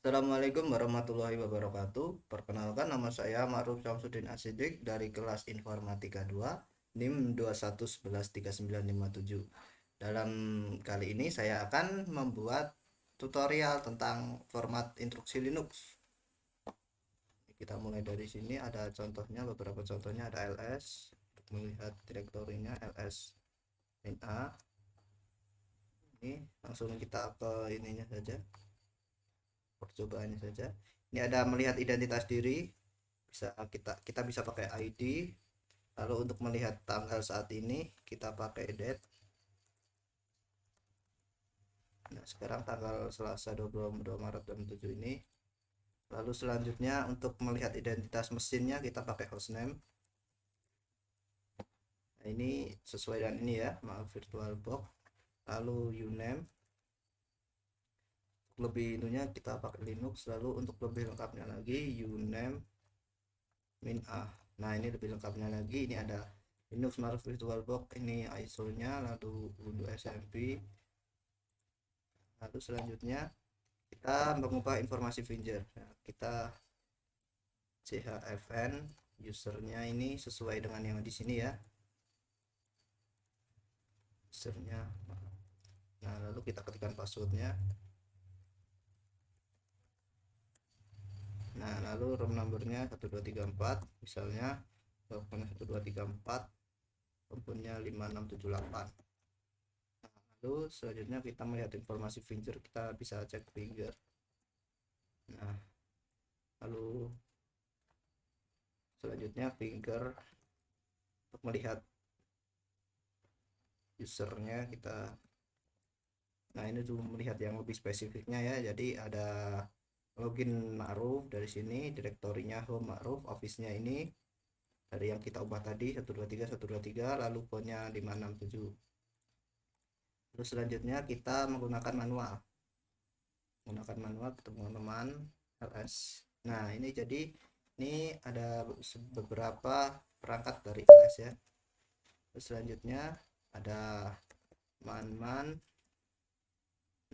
Assalamualaikum warahmatullahi wabarakatuh. Perkenalkan, nama saya Ma'ruf Syamsuddin Asidik dari kelas Informatika 2, NIM 21113957. Dalam kali ini saya akan membuat tutorial tentang format instruksi Linux. Kita mulai dari sini, ada contohnya, beberapa contohnya. Ada ls untuk melihat direktorinya, ls min a. Ini langsung kita ke ininya saja, percobaannya saja. Ini ada melihat identitas diri, bisa kita bisa pakai ID. Lalu untuk melihat tanggal saat ini kita pakai date. Nah, sekarang tanggal Selasa 22 Maret 2007 ini. Lalu selanjutnya untuk melihat identitas mesinnya kita pakai hostname. Nah, ini sesuai dengan ini ya, maaf, VirtualBox. Lalu uname. Lebih itunya kita pakai Linux. Lalu untuk lebih lengkapnya lagi uname min a. Nah, ini lebih lengkapnya lagi, ini ada Linux Mark VirtualBox, ini ISO nya, lalu Windows SMP. Lalu selanjutnya kita mengubah informasi finger. Nah, kita chfn usernya ini sesuai dengan yang di sini ya, usernya. Nah, lalu kita ketikkan passwordnya. Nah, lalu room numbernya 1234 misalnya, teleponnya 1234, teleponnya 5678. Lalu selanjutnya kita melihat informasi finger, kita bisa cek finger. Nah, lalu selanjutnya finger untuk melihat usernya kita. Nah, ini tuh melihat yang lebih spesifiknya ya. Jadi ada login Ma'ruf dari sini, direktorinya home Ma'ruf, office-nya ini dari yang kita ubah tadi 123 lalu pin-nya 567. Terus selanjutnya kita menggunakan manual teman-teman, ls. Nah, ini jadi ini ada beberapa perangkat dari ls ya. Terus selanjutnya ada man.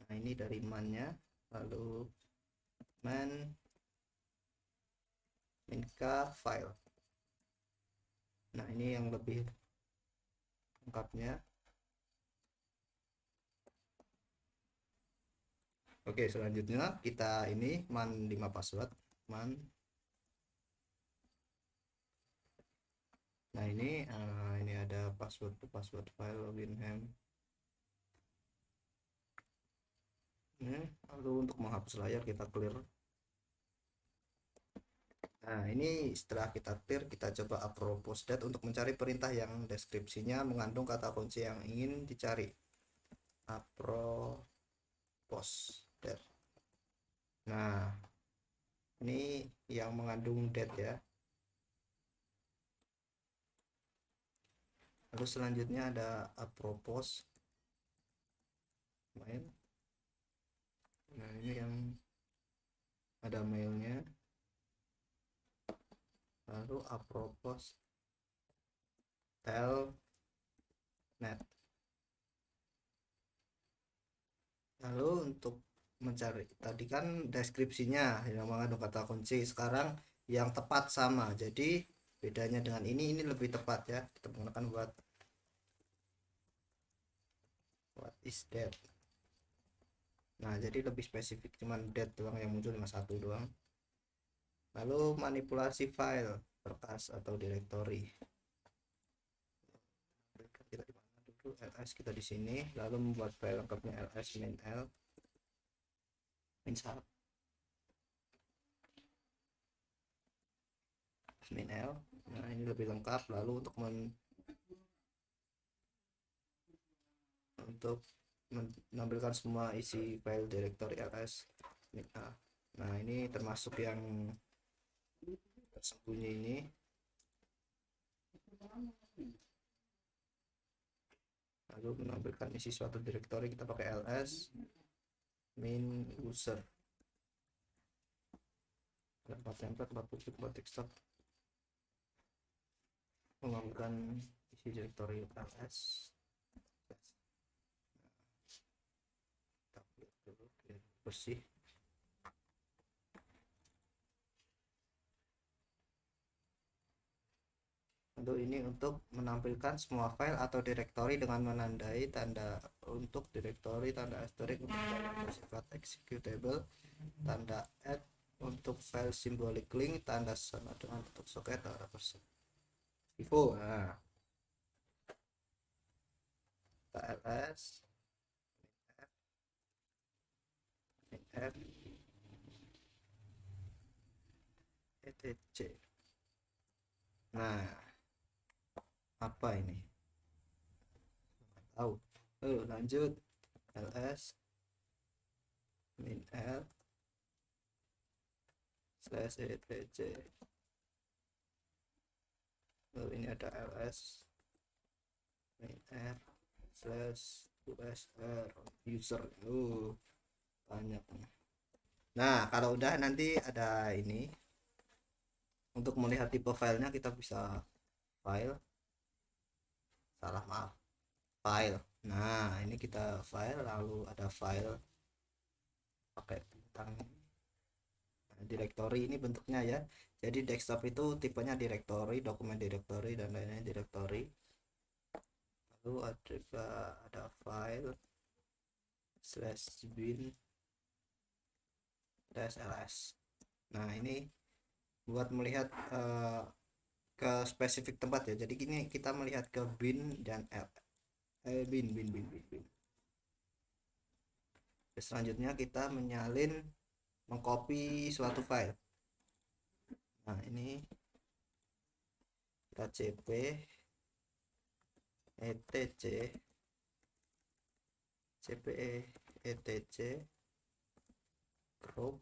Nah, ini dari man-nya, lalu minka file. Nah, ini yang lebih lengkapnya. Oke, selanjutnya kita ini man 5 password man. Nah, ini ada password file login ham. Lalu untuk menghapus layar kita clear. Nah, ini setelah kita clear, kita coba apropos dat untuk mencari perintah yang deskripsinya mengandung kata kunci yang ingin dicari. Apropos dat. Nah, ini yang mengandung dat ya. Lalu selanjutnya ada apropos mail. Nah, ini yang ada mailnya. Lalu apropos telnet. Lalu untuk mencari tadi kan deskripsinya yang mengandung kata kunci, sekarang yang tepat sama, jadi bedanya dengan ini lebih tepat ya, kita menggunakan what is that. Nah, jadi lebih spesifik, cuman that doang yang muncul, cuma satu doang. Lalu manipulasi file, berkas atau directory. Kita di mana dulu, ls kita di sini, lalu membuat file lengkapnya ls min-l. Nah, ini lebih lengkap. Lalu untuk menampilkan semua isi file directory ls min-a. Nah, ini termasuk yang tersembunyi ini. Lalu menampilkan isi suatu directory, kita pakai ls min user. Tempat template, tempat publik, tempat desktop, menampilkan isi directory ls. Kita lihat dulu bersih. Lalu ini untuk menampilkan semua file atau direktori dengan menandai tanda untuk direktori, tanda asterisk untuk file yang bersifat executable, tanda add untuk file symbolic link, tanda sama dengan bentuk soket, tanda persen Vivo. Nah, ls f etc. Nah, apa ini? Tahu. Lanjut ls min l slash etc. Lalu ini ada ls min r slash usr user. Banyak. Nah, kalau udah nanti ada ini. Untuk melihat tipe filenya kita bisa file. Salah, maaf. File. Nah, ini kita file, lalu ada file pakai bintang. Nah, directory ini bentuknya ya. Jadi desktop itu tipenya directory, dokumen directory dan lainnya directory. Lalu ada file slash bin ls. Nah, ini buat melihat ke spesifik tempat ya. Jadi gini, kita melihat ke bin dan bin. Selanjutnya kita mengcopy suatu file. Nah, ini kita cp etc group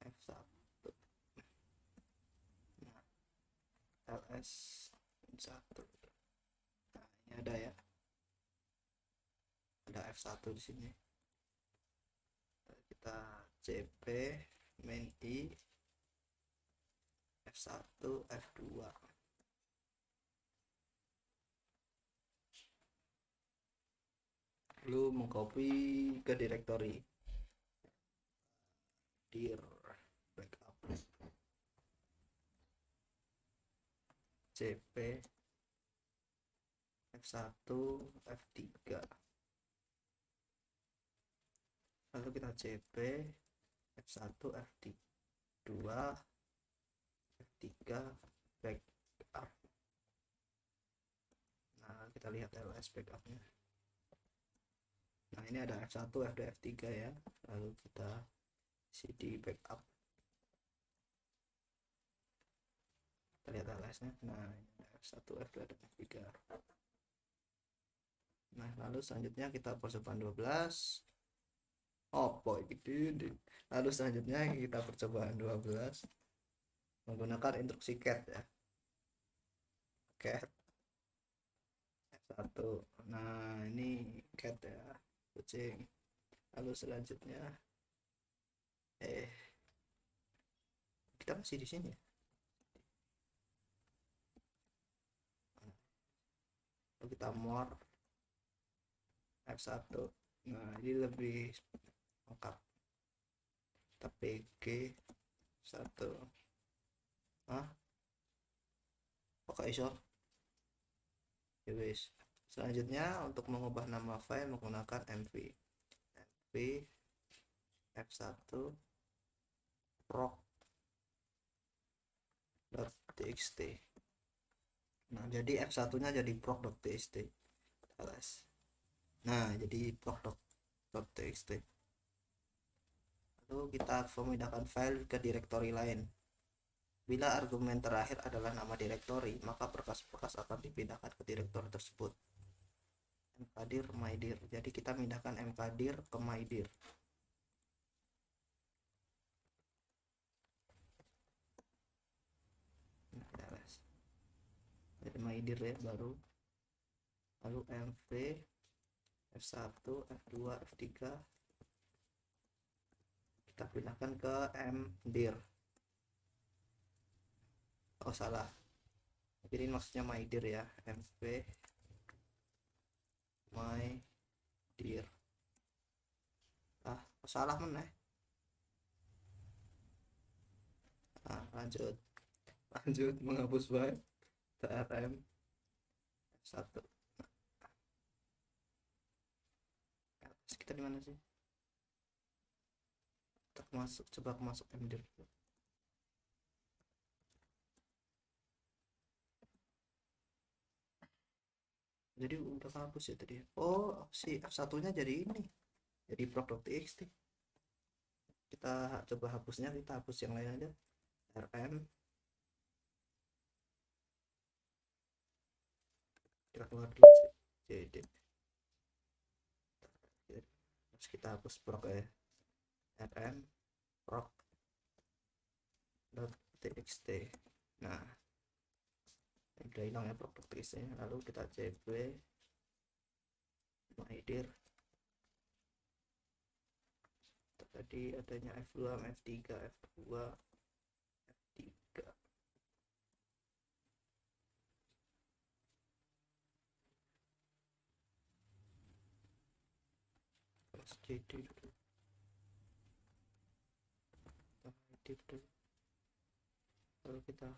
F1. Nah, ls1. Nah, ini ada ya. Ada F1 di sini. Kita cp main i F1 F2. Lalu mengcopy ke directory dir backup cp F1 F3. Lalu kita cp F1 F2 F3 backup. Nah, kita lihat ls backupnya. Nah, ini ada F1 F2 F3 ya. Lalu kita cd backup. Kita lihat ls nya. Nah, ini ada F1 F2 dan F3. Nah, lalu selanjutnya kita percobaan 12. Boy gitu. Lalu selanjutnya kita percobaan 12 menggunakan instruksi cat ya. Cat F1. Nah, ini cat ya, kucing. Lalu selanjutnya kita masih di sini ya. Lalu kita more F1. Nah, ini lebih lengkap. Kita pg 1. Oke, iso ya wis. Selanjutnya untuk mengubah nama file menggunakan mv f1 proc.txt. Nah, jadi f1 nya jadi proc.txt. Nah, jadi proc.txt. Lalu kita memindahkan file ke directory lain. Bila argumen terakhir adalah nama direktori, maka berkas-berkas akan dipindahkan ke direktori tersebut. Mkdir mydir. Jadi kita pindahkan mkdir ke mydir. Jadi mydir ya baru. Lalu mv f1 f2 f3 kita pindahkan ke mdir. Oh, salah. Jadi maksudnya mydir ya. mv mydir. Salah meneh. Nah, lanjut menghapus byte trm satu. Kita di mana sih? Kita masuk, coba aku masuk mdir. Jadi udah hapus ya tadi. Oh, si F1 nya jadi ini, jadi proc.txt. Kita coba hapusnya, kita hapus yang lain aja. rm, kita keluar dulu jd, terus kita hapus proc ya, rm proc.txt. nah udah hilang ya proc.txt nya. Lalu kita cp mydir, tadi adanya f2 f3 f2 f3. Terus jd dulu, kita mydir dulu, lalu kita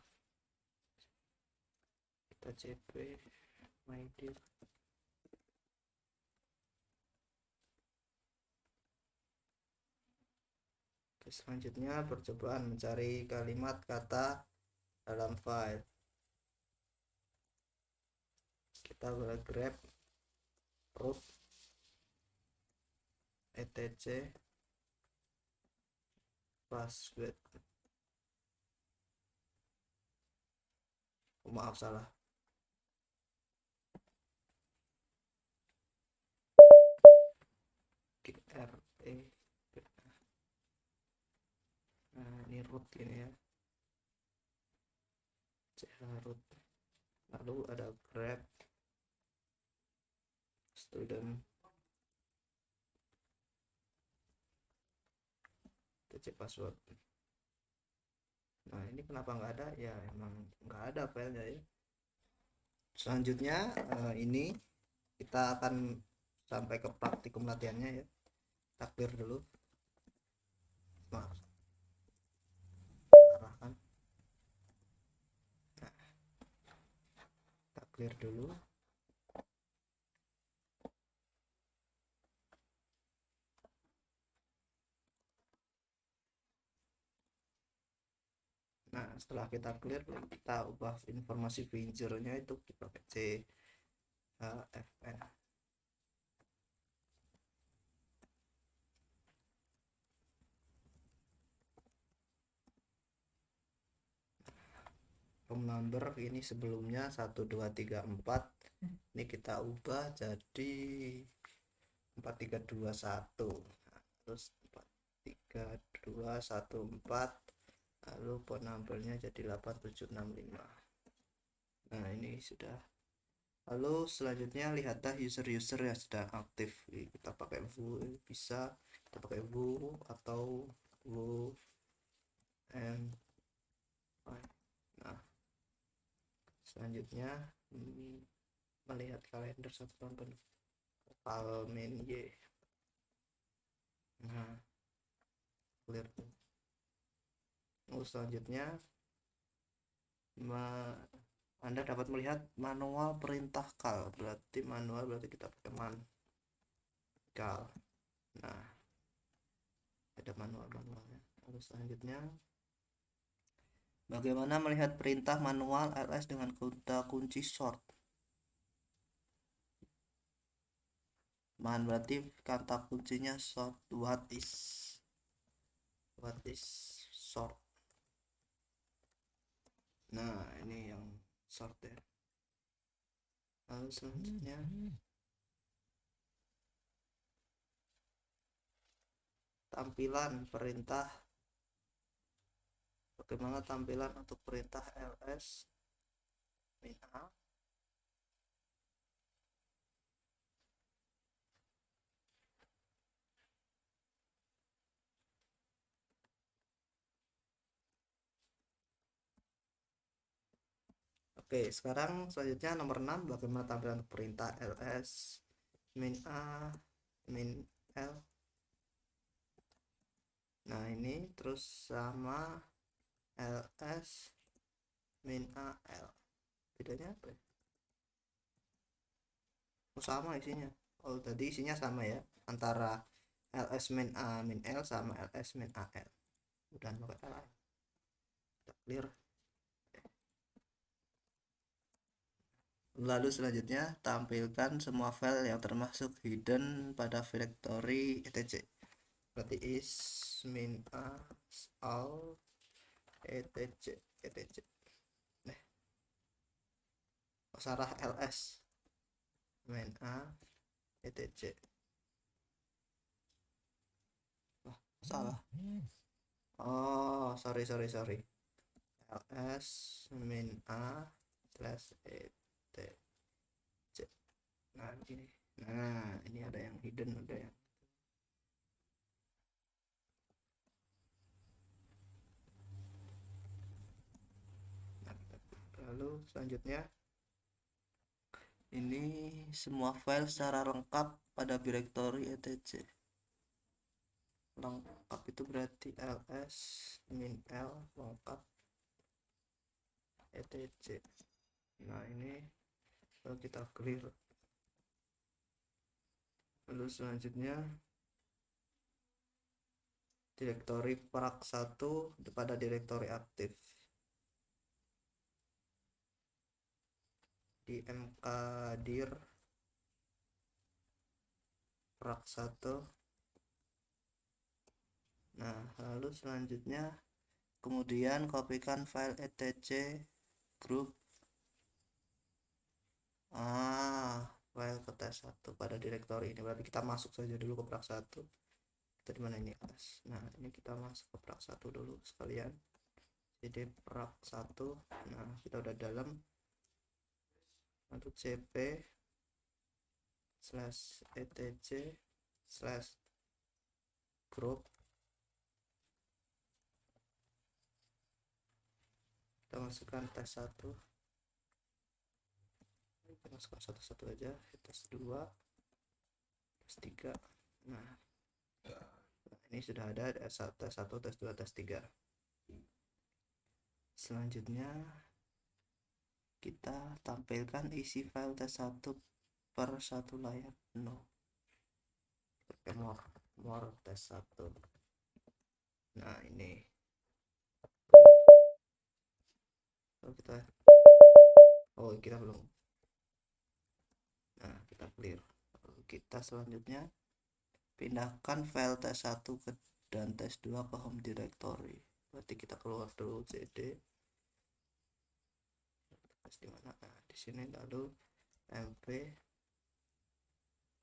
cp mydir. Oke, selanjutnya percobaan mencari kalimat kata dalam file. Kita grab root etc password. Oh, maaf salah. re. Nah, ini root ini ya, root. Lalu ada grab student tc password. Nah, ini kenapa nggak ada ya, emang nggak ada filenya ya. Selanjutnya ini kita akan sampai ke praktikum latihannya ya. Kita clear dulu, maaf, arahkan. Nah, kita clear dulu. Nah, setelah kita clear, kita ubah informasi finger-nya itu kita pakai CHFN. Room number ini sebelumnya 1234, ini kita ubah jadi 4321. Nah, terus 43214, lalu phone numbernya jadi 8765. Nah, ini sudah. Lalu selanjutnya lihatlah user-user yang sedang aktif. Kita pakai Vu, bisa kita pakai Vu atau Vu and nah, selanjutnya melihat kalender satu tahun Palmin Y. Nah, clear. Selanjutnya Anda dapat melihat manual perintah kal. Berarti manual, berarti kita pakai man kal. Nah, ada manualnya. Lalu selanjutnya, bagaimana melihat perintah manual ls dengan kata kunci short. Man berarti kata kuncinya short. What is short. Nah, ini yang short ya. Lalu selanjutnya tampilan perintah. Bagaimana tampilan untuk perintah ls min a. Oke, sekarang selanjutnya nomor 6, bagaimana tampilan untuk perintah ls min a min l. Nah, ini terus sama ls min a l, bedanya apa ya? Oh, sama isinya. Oh, tadi isinya sama ya, antara ls min a min l sama ls min a l. Udah pakai l, udah clear. Lalu selanjutnya tampilkan semua file yang termasuk hidden pada directory etc. Berarti is min a all etc etc. Nah, sarah ls min a etc. Wah, salah. Oh, sorry ls min a slash etc. Nah ini ada yang hidden, ada yang lalu selanjutnya ini semua file secara lengkap pada directory etc. Lengkap itu berarti ls min l lengkap etc. Nah ini kalau kita clear, lalu selanjutnya direktori prak1 pada direktori aktif di mkdir prak1. Nah lalu selanjutnya kemudian kopikan file etc group file ke tes1 pada direktori ini. Berarti kita masuk saja dulu ke prak1. Kita dimana ini as. Nah ini kita masuk ke prak1 dulu sekalian, jadi prak1. Nah kita udah dalam, lalu cp slash etc slash group, kita masukkan tes1, kita masukkan satu-satu aja, tes2 tes3. Nah ini sudah ada tes1 tes2 tes3. Selanjutnya kita tampilkan isi file tes1 per satu layar penuh. Pakai more tes1. Nah ini kita belum. Nah kita clear. Lalu kita selanjutnya pindahkan file tes1 dan tes2 ke home directory. Berarti kita keluar dulu cd tes di mana. Nah di sini, lalu mv.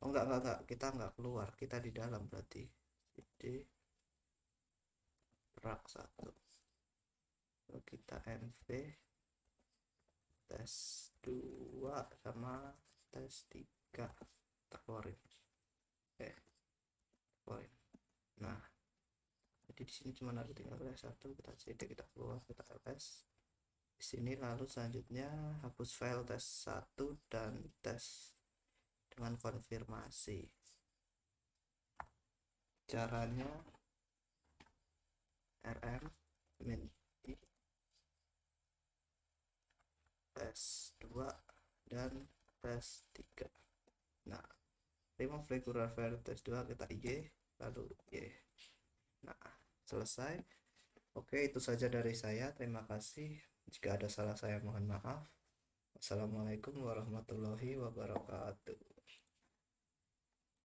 Oh enggak, kita enggak keluar, kita di dalam. Berarti cd prak1, lalu kita mv tes2 sama tes3, keluarin. Keluarin. Nah jadi di sini cuma ada tinggal satu, kita cd, kita keluar, kita ls di sini. Lalu selanjutnya hapus file tes1 dan tes dengan konfirmasi. Caranya rm min i tes2 dan tes3. Nah remove regular file tes2, kita ig lalu y. Nah selesai. Oke, itu saja dari saya. Terima kasih. Jika ada salah saya mohon maaf. Wassalamualaikum warahmatullahi wabarakatuh.